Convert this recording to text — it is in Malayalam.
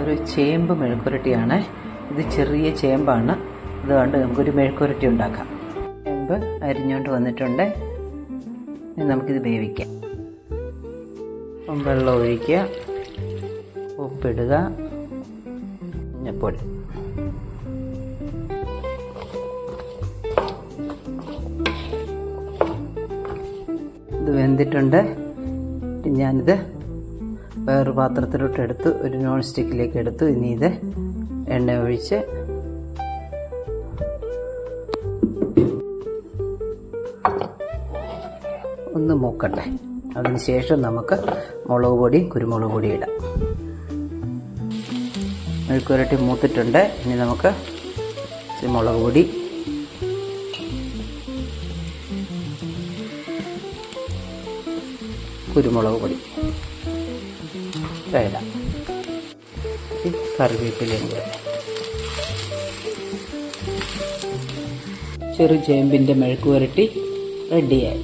ഒരു ചേമ്പ് മെഴുക്കുരട്ടിയാണ്. ഇത് ചെറിയ ചേമ്പാണ്. അതുകൊണ്ട് നമുക്കൊരു മെഴുക്കുരട്ടി ഉണ്ടാക്കാം. ചേമ്പ് അരിഞ്ഞുകൊണ്ട് വന്നിട്ടുണ്ട്. ഇനി നമുക്കിത് വേവിക്കാം. വെള്ളം ഒഴിക്കുക, ഉപ്പിടുക, മഞ്ഞൾപ്പൊടി. ഇത് വെന്തിട്ടുണ്ട്. ഞാനിത് വേറൊരു പാത്രത്തിലോട്ട് എടുത്തു, ഒരു നോൺ സ്റ്റിക്കിലേക്ക് എടുത്തു. ഇനി ഇത് എണ്ണ ഒഴിച്ച് ഒന്ന് മൂക്കട്ടെ. അതിനുശേഷം നമുക്ക് മുളക് പൊടിയും കുരുമുളക് പൊടിയും ഇടാം. മെഴുക്കുരട്ടി മൂത്തിട്ടുണ്ട്. ഇനി നമുക്ക് മുളക് പൊടി, കുരുമുളക് പൊടി ഇടാം. കറിവേപ്പിലയും കൂടെ. ചെറു ചേമ്പിൻ്റെ മെഴുക്കുരട്ടി റെഡിയായി.